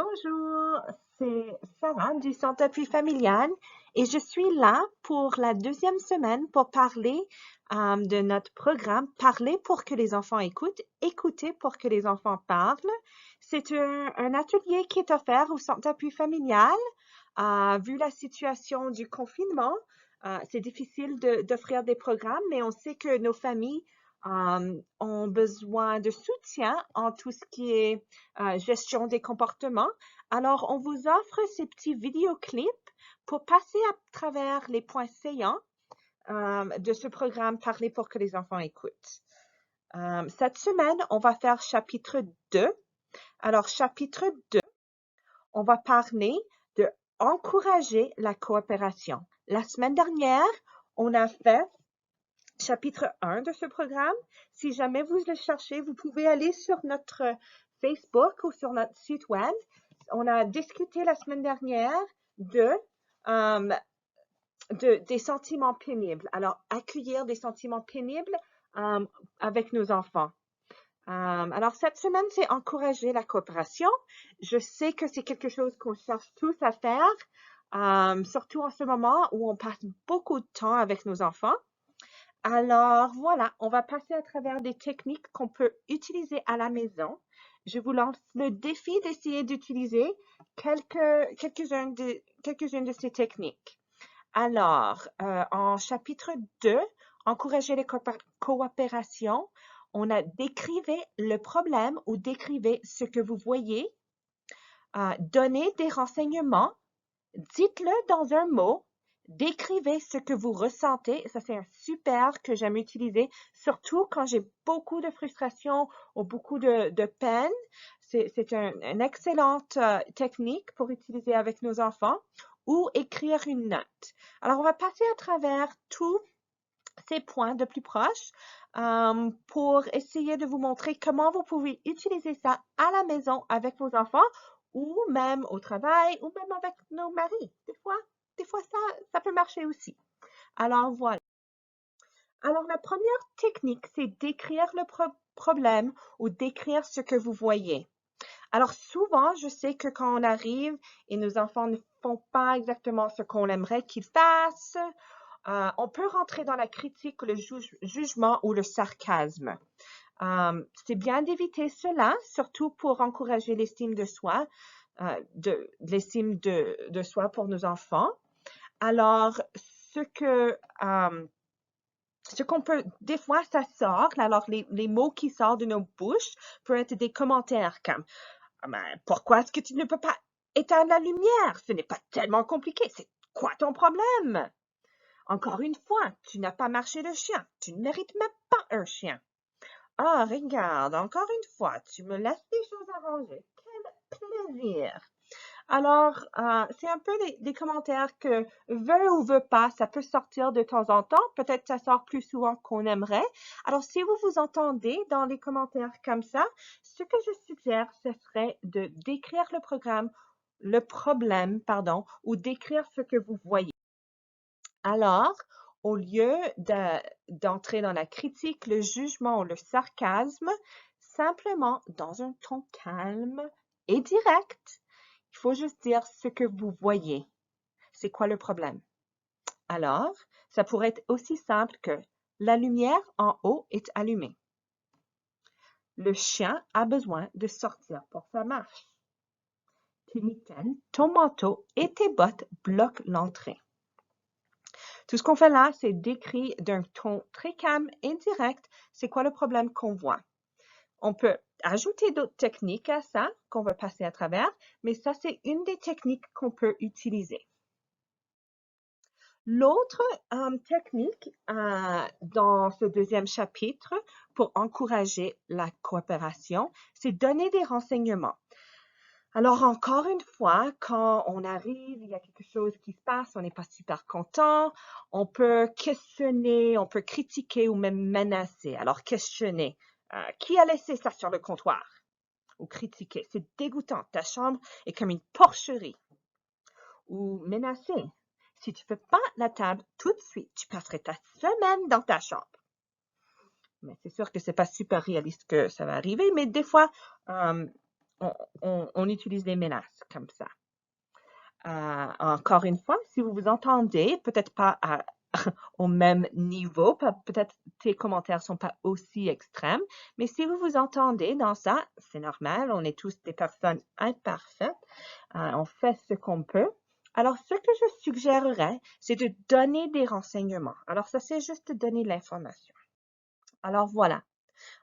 Bonjour, c'est Sarah du Centre d'appui familial et je suis là pour la deuxième semaine pour parler de notre programme Parler pour que les enfants écoutent, écouter pour que les enfants parlent. C'est un atelier qui est offert au Centre d'appui familial. Vu la situation du confinement, c'est difficile d'offrir des programmes, mais on sait que nos familles ont besoin de soutien en tout ce qui est gestion des comportements. Alors, on vous offre ces petits vidéoclips pour passer à travers les points saillants de ce programme Parler pour que les enfants écoutent. Cette semaine, on va faire chapitre 2. Alors, chapitre 2, on va parler de encourager la coopération. La semaine dernière, on a fait chapitre 1 de ce programme. Si jamais vous le cherchez, vous pouvez aller sur notre Facebook ou sur notre site web. On a discuté la semaine dernière euh, des sentiments pénibles. Alors, accueillir des sentiments pénibles avec nos enfants. Alors, cette semaine, c'est encourager la coopération. Je sais que c'est quelque chose qu'on cherche tous à faire, surtout en ce moment où on passe beaucoup de temps avec nos enfants. Alors voilà, on va passer à travers des techniques qu'on peut utiliser à la maison. Je vous lance le défi d'essayer d'utiliser quelques-unes de ces techniques. Alors, en chapitre 2, encourager les coopérations, on a décrivez le problème ou décrivez ce que vous voyez, donnez des renseignements, dites-le dans un mot, décrivez ce que vous ressentez. Ça, c'est un super que j'aime utiliser, surtout quand j'ai beaucoup de frustration ou beaucoup de peine. C'est une excellente technique pour utiliser avec nos enfants ou écrire une note. Alors, on va passer à travers tous ces points de plus proche pour essayer de vous montrer comment vous pouvez utiliser ça à la maison avec vos enfants ou même au travail ou même avec nos maris. Des fois ça peut marcher aussi. Alors voilà. Alors la première technique, c'est d'écrire le problème ou d'écrire ce que vous voyez. Alors souvent, je sais que quand on arrive et nos enfants ne font pas exactement ce qu'on aimerait qu'ils fassent, on peut rentrer dans la critique, le jugement ou le sarcasme. C'est bien d'éviter cela, surtout pour encourager l'estime de soi, l'estime de soi pour nos enfants. Alors, ce qu'on peut, des fois, ça sort, alors les mots qui sortent de nos bouches peuvent être des commentaires comme ben, pourquoi est-ce que tu ne peux pas éteindre la lumière? Ce n'est pas tellement compliqué. C'est quoi ton problème? Encore une fois, tu n'as pas marché le chien. Tu ne mérites même pas un chien. Ah, regarde, encore une fois, tu me laisses des choses à ranger. Quel plaisir. Alors, c'est un peu des commentaires que veut ou veut pas, ça peut sortir de temps en temps. Peut-être ça sort plus souvent qu'on aimerait. Alors, si vous vous entendez dans les commentaires comme ça, ce que je suggère, ce serait de décrire le problème, pardon, ou d'écrire ce que vous voyez. Alors, au lieu d'entrer dans la critique, le jugement ou le sarcasme, simplement dans un ton calme et direct, il faut juste dire ce que vous voyez. C'est quoi le problème? Alors, ça pourrait être aussi simple que la lumière en haut est allumée. Le chien a besoin de sortir pour sa marche. Tes mitaines, ton manteau et tes bottes bloquent l'entrée. Tout ce qu'on fait là, c'est décrit d'un ton très calme et direct, c'est quoi le problème qu'on voit. On peut ajouter d'autres techniques à ça qu'on va passer à travers, mais ça, c'est une des techniques qu'on peut utiliser. L'autre technique dans ce deuxième chapitre pour encourager la coopération, c'est donner des renseignements. Alors, encore une fois, quand on arrive, il y a quelque chose qui se passe, on n'est pas super content, on peut questionner, on peut critiquer ou même menacer. Alors, questionner. Qui a laissé ça sur le comptoir? Ou critiquer. C'est dégoûtant. Ta chambre est comme une porcherie. Ou menacer. Si tu ne fais pas la table tout de suite, tu passerais ta semaine dans ta chambre. Mais c'est sûr que c'est pas super réaliste que ça va arriver, mais des fois, on utilise des menaces comme ça. Encore une fois, si vous vous entendez, peut-être pas au même niveau, peut-être tes commentaires sont pas aussi extrêmes, mais si vous vous entendez dans ça, c'est normal, on est tous des personnes imparfaites, on fait ce qu'on peut. Alors, ce que je suggérerais, c'est de donner des renseignements. Alors, ça, c'est juste donner l'information. Alors, voilà.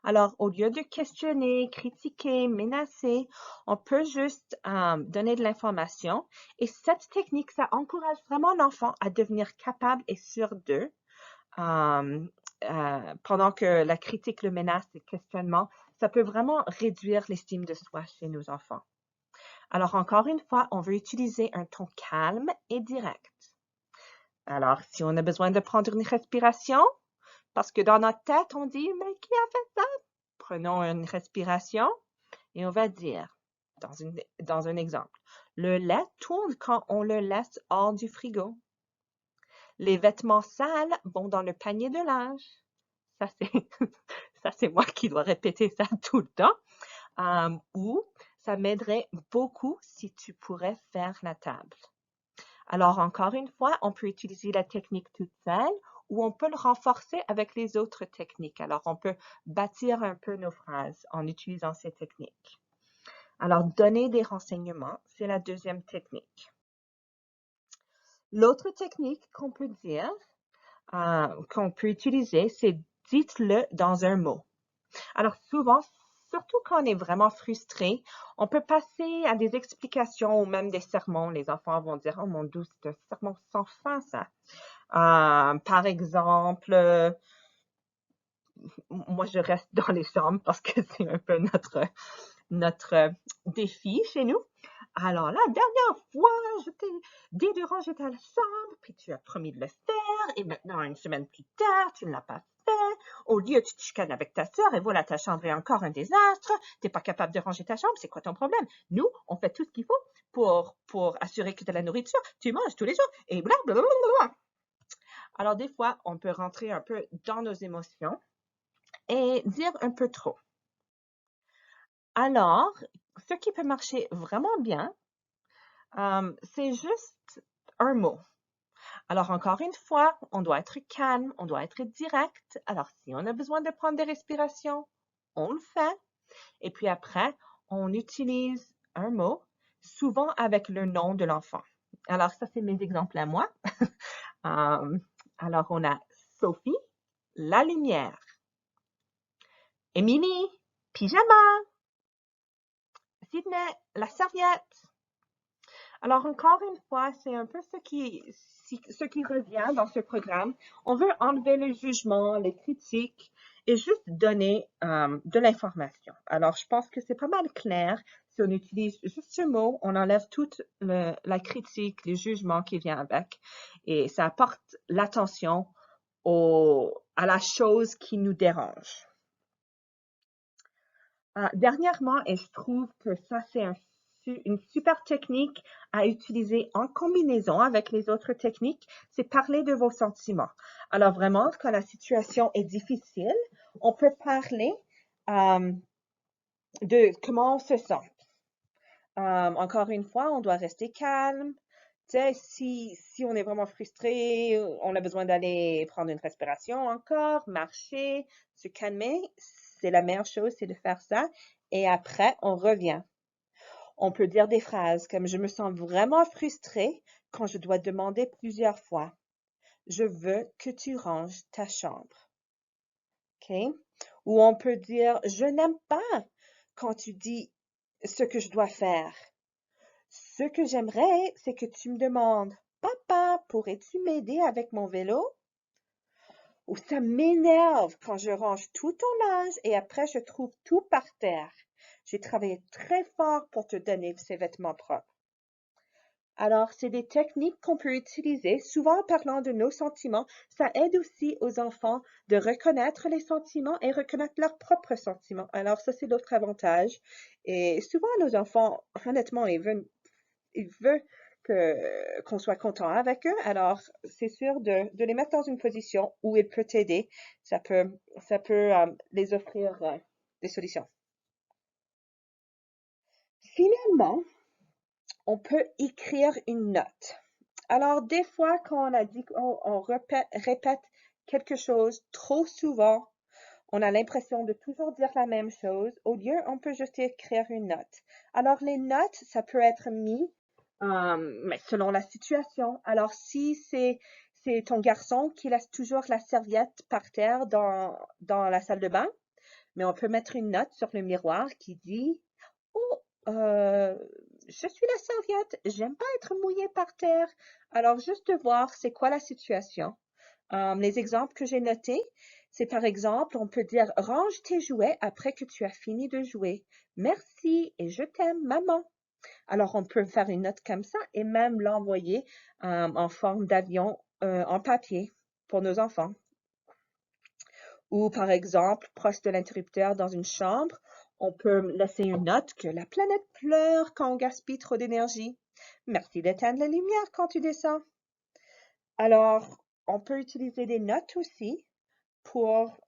Alors, au lieu de questionner, critiquer, menacer, on peut juste donner de l'information. Et cette technique, ça encourage vraiment l'enfant à devenir capable et sûr d'eux. Pendant que la critique, le menace et le questionnement, ça peut vraiment réduire l'estime de soi chez nos enfants. Alors, encore une fois, on veut utiliser un ton calme et direct. Alors, si on a besoin de prendre une respiration, parce que dans notre tête, on dit, mais qui a fait ça? Prenons une respiration et on va dire, dans un exemple, le lait tourne quand on le laisse hors du frigo. Les vêtements sales vont dans le panier de linge. Ça, c'est moi qui dois répéter ça tout le temps. Ou ça m'aiderait beaucoup si tu pourrais faire la table. Alors, encore une fois, on peut utiliser la technique toute seule ou on peut le renforcer avec les autres techniques. Alors, on peut bâtir un peu nos phrases en utilisant ces techniques. Alors, donner des renseignements, c'est la deuxième technique. L'autre technique qu'on peut dire, qu'on peut utiliser, c'est dites-le dans un mot. Alors, souvent, surtout quand on est vraiment frustré, on peut passer à des explications ou même des sermons. Les enfants vont dire, oh mon Dieu, c'est un sermon sans fin, ça. Par exemple, moi, je reste dans les chambres parce que c'est un peu notre défi chez nous. Alors, la dernière fois, je t'ai dit de ranger ta chambre, puis tu as promis de le faire, et maintenant, une semaine plus tard, tu ne l'as pas fait. Au lieu, tu te chicanes avec ta sœur, et voilà, ta chambre est encore un désastre. Tu n'es pas capable de ranger ta chambre, c'est quoi ton problème? Nous, on fait tout ce qu'il faut pour assurer que tu as la nourriture. Tu manges tous les jours, et blablabla. Alors, des fois, on peut rentrer un peu dans nos émotions et dire un peu trop. Alors, ce qui peut marcher vraiment bien, c'est juste un mot. Alors, encore une fois, on doit être calme, on doit être direct. Alors, si on a besoin de prendre des respirations, on le fait. Et puis après, on utilise un mot, souvent avec le nom de l'enfant. Alors, ça, c'est mes exemples à moi. Alors, on a Sophie, la lumière. Émilie, pyjama. Sydney, la serviette. Alors, encore une fois, c'est un peu ce qui revient dans ce programme. On veut enlever le jugement, les critiques et juste donner de l'information. Alors, je pense que c'est pas mal clair. Si on utilise juste ce mot, on enlève toute la critique, les jugements qui viennent avec et ça apporte l'attention à la chose qui nous dérange. Dernièrement, et je trouve que ça, c'est une super technique à utiliser en combinaison avec les autres techniques, c'est parler de vos sentiments. Alors vraiment, quand la situation est difficile, on peut parler de comment on se sent. Encore une fois, on doit rester calme. Tu sais, si on est vraiment frustré, on a besoin d'aller prendre une respiration encore, marcher, se calmer, c'est la meilleure chose, c'est de faire ça. Et après, on revient. On peut dire des phrases comme je me sens vraiment frustrée quand je dois demander plusieurs fois. Je veux que tu ranges ta chambre. OK? Ou on peut dire je n'aime pas quand tu dis ce que je dois faire. Ce que j'aimerais, c'est que tu me demandes, papa, pourrais-tu m'aider avec mon vélo? Ou ça m'énerve quand je range tout ton linge et après je trouve tout par terre. J'ai travaillé très fort pour te donner ces vêtements propres. Alors, c'est des techniques qu'on peut utiliser, souvent en parlant de nos sentiments. Ça aide aussi aux enfants de reconnaître les sentiments et reconnaître leurs propres sentiments. Alors, ça, c'est l'autre avantage. Et souvent, nos enfants, honnêtement, ils veulent qu'on soit content avec eux. Alors, c'est sûr de les mettre dans une position où ils peuvent t'aider. Ça peut les offrir des solutions. Finalement, on peut écrire une note. Alors, des fois, quand on a dit qu'on répète quelque chose trop souvent, on a l'impression de toujours dire la même chose. Au lieu, on peut juste écrire une note. Alors, les notes, ça peut être mis mais selon la situation. Alors, si c'est ton garçon qui laisse toujours la serviette par terre dans la salle de bain, mais on peut mettre une note sur le miroir qui dit oh, je suis la serviette, j'aime pas être mouillée par terre. Alors, juste voir c'est quoi la situation. Les exemples que j'ai notés, c'est par exemple, on peut dire range tes jouets après que tu as fini de jouer. Merci et je t'aime, maman. Alors, on peut faire une note comme ça et même l'envoyer en forme d'avion en papier pour nos enfants. Ou par exemple, proche de l'interrupteur dans une chambre, on peut laisser une note que la planète pleure quand on gaspille trop d'énergie. Merci d'éteindre la lumière quand tu descends. Alors, on peut utiliser des notes aussi pour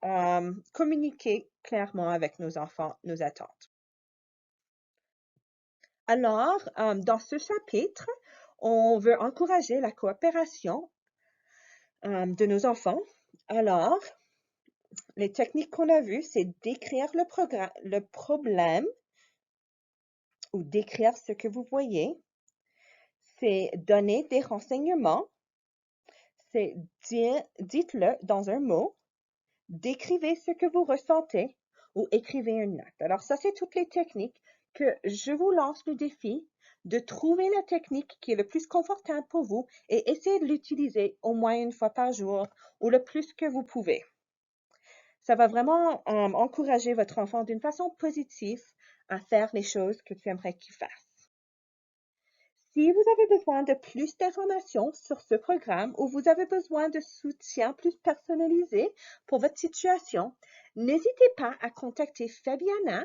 communiquer clairement avec nos enfants nos attentes. Alors, dans ce chapitre, on veut encourager la coopération de nos enfants. Alors, les techniques qu'on a vues, c'est d'écrire le problème ou d'écrire ce que vous voyez. C'est donner des renseignements. C'est dites-le dans un mot. Décrivez ce que vous ressentez ou écrivez une note. Alors ça, c'est toutes les techniques que je vous lance le défi de trouver la technique qui est le plus confortable pour vous et essayez de l'utiliser au moins une fois par jour ou le plus que vous pouvez. Ça va vraiment encourager votre enfant d'une façon positive à faire les choses que tu aimerais qu'il fasse. Si vous avez besoin de plus d'informations sur ce programme ou vous avez besoin de soutien plus personnalisé pour votre situation, n'hésitez pas à contacter Fabiana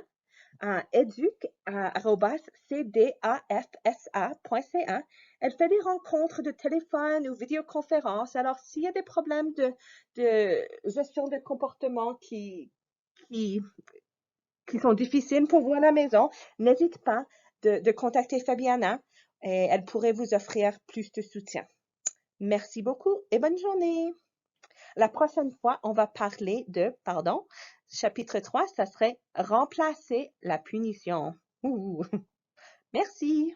à educ@cdafsa.ca. Elle fait des rencontres de téléphone ou vidéoconférences. Alors, s'il y a des problèmes de gestion de comportement qui sont difficiles pour vous à la maison, n'hésite pas de contacter Fabiana et elle pourrait vous offrir plus de soutien. Merci beaucoup et bonne journée. La prochaine fois, on va parler de, chapitre 3, ça serait remplacer la punition. Ouh. Merci.